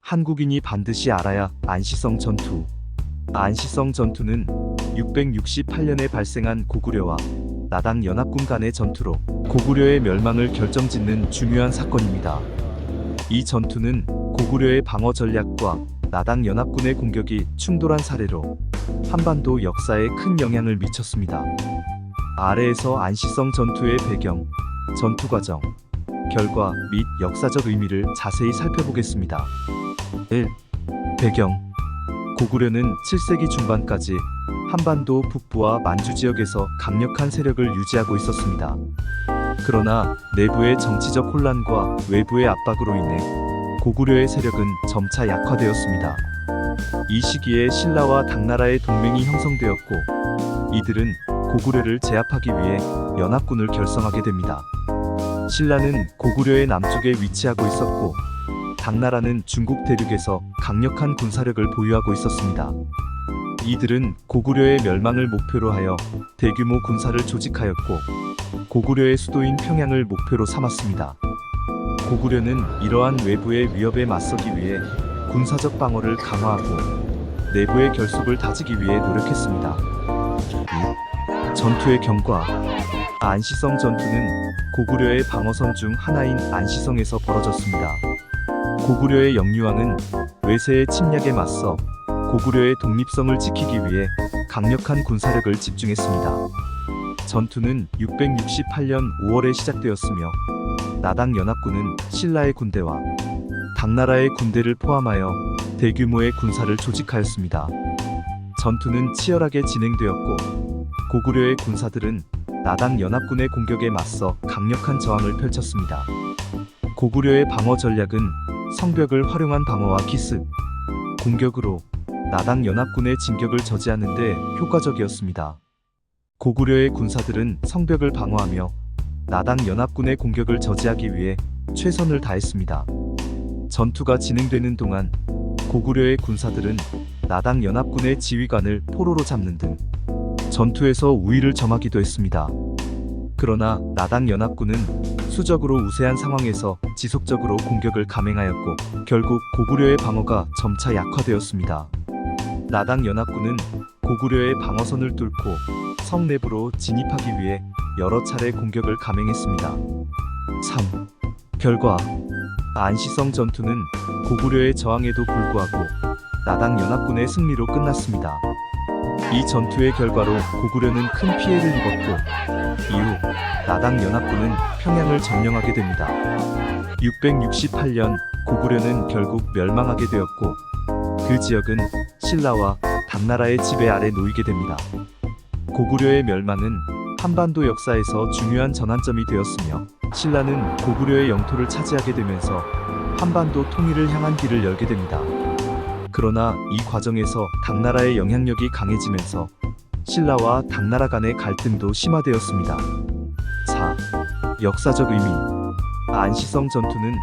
한국인이 반드시 알아야 안시성 전투. 안시성 전투는 668년에 발생한 고구려와 나당 연합군 간의 전투로 고구려의 멸망을 결정짓는 중요한 사건입니다. 이 전투는 고구려의 방어 전략과 나당 연합군의 공격이 충돌한 사례로 한반도 역사에 큰 영향을 미쳤습니다. 아래에서 안시성 전투의 배경, 전투 과정, 결과 및 역사적 의미를 자세히 살펴보겠습니다. 1. 배경. 고구려는 7세기 중반까지 한반도 북부와 만주 지역에서 강력한 세력을 유지하고 있었습니다. 그러나 내부의 정치적 혼란과 외부의 압박으로 인해 고구려의 세력은 점차 약화되었습니다. 이 시기에 신라와 당나라의 동맹이 형성되었고, 이들은 고구려를 제압하기 위해 연합군을 결성하게 됩니다. 신라는 고구려의 남쪽에 위치하고 있었고, 당나라는 중국 대륙에서 강력한 군사력을 보유하고 있었습니다. 이들은 고구려의 멸망을 목표로 하여 대규모 군사를 조직하였고, 고구려의 수도인 평양을 목표로 삼았습니다. 고구려는 이러한 외부의 위협에 맞서기 위해 군사적 방어를 강화하고 내부의 결속을 다지기 위해 노력했습니다. 2. 전투의 경과. 안시성 전투는 고구려의 방어선 중 하나인 안시성에서 벌어졌습니다. 고구려의 영유왕은 외세의 침략에 맞서 고구려의 독립성을 지키기 위해 강력한 군사력을 집중했습니다. 전투는 668년 5월에 시작되었으며, 나당 연합군은 신라의 군대와 당나라의 군대를 포함하여 대규모의 군사를 조직하였습니다. 전투는 치열하게 진행되었고, 고구려의 군사들은 나당 연합군의 공격에 맞서 강력한 저항을 펼쳤습니다. 고구려의 방어 전략은 성벽을 활용한 방어와 기습, 공격으로 나당 연합군의 진격을 저지하는 데 효과적이었습니다. 고구려의 군사들은 성벽을 방어하며 나당 연합군의 공격을 저지하기 위해 최선을 다했습니다. 전투가 진행되는 동안 고구려의 군사들은 나당 연합군의 지휘관을 포로로 잡는 등 전투에서 우위를 점하기도 했습니다. 그러나 나당 연합군은 수적으로 우세한 상황에서 지속적으로 공격을 감행하였고, 결국 고구려의 방어가 점차 약화되었습니다. 나당 연합군은 고구려의 방어선을 뚫고 성 내부로 진입하기 위해 여러 차례 공격을 감행했습니다. 3. 결과. 안시성 전투는 고구려의 저항에도 불구하고 나당 연합군의 승리로 끝났습니다. 이 전투의 결과로 고구려는 큰 피해를 입었고, 이후 나당 연합군은 평양을 점령하게 됩니다. 668년 고구려는 결국 멸망하게 되었고, 그 지역은 신라와 당나라의 지배 아래 놓이게 됩니다. 고구려의 멸망은 한반도 역사에서 중요한 전환점이 되었으며, 신라는 고구려의 영토를 차지하게 되면서 한반도 통일을 향한 길을 열게 됩니다. 그러나 이 과정에서 당나라의 영향력이 강해지면서 신라와 당나라 간의 갈등도 심화되었습니다. 4. 역사적 의미. 안시성 전투는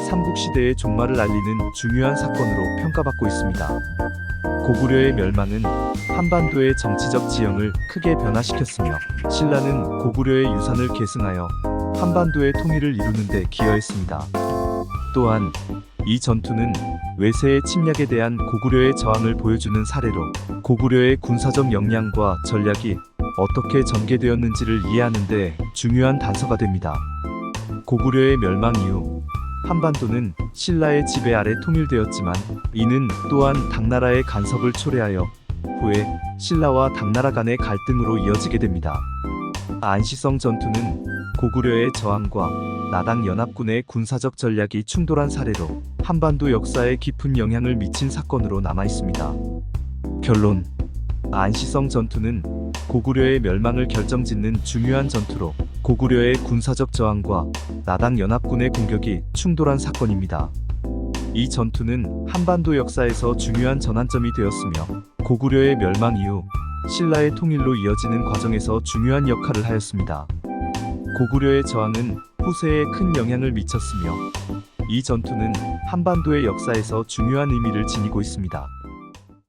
삼국시대의 종말을 알리는 중요한 사건으로 평가받고 있습니다. 고구려의 멸망은 한반도의 정치적 지형을 크게 변화시켰으며, 신라는 고구려의 유산을 계승하여 한반도의 통일을 이루는 데 기여했습니다. 또한 이 전투는 외세의 침략에 대한 고구려의 저항을 보여주는 사례로 고구려의 군사적 역량과 전략이 어떻게 전개되었는지를 이해하는 데 중요한 단서가 됩니다. 고구려의 멸망 이후 한반도는 신라의 지배 아래 통일되었지만, 이는 또한 당나라의 간섭을 초래하여 후에 신라와 당나라 간의 갈등으로 이어지게 됩니다. 안시성 전투는 고구려의 저항과 나당 연합군의 군사적 전략이 충돌한 사례로 한반도 역사에 깊은 영향을 미친 사건으로 남아 있습니다. 결론. 안시성 전투는 고구려의 멸망을 결정짓는 중요한 전투로 고구려의 군사적 저항과 나당 연합군의 공격이 충돌한 사건입니다. 이 전투는 한반도 역사에서 중요한 전환점이 되었으며, 고구려의 멸망 이후 신라의 통일로 이어지는 과정에서 중요한 역할을 하였습니다. 고구려의 저항은 후세에 큰 영향을 미쳤으며, 이 전투는 한반도의 역사에서 중요한 의미를 지니고 있습니다.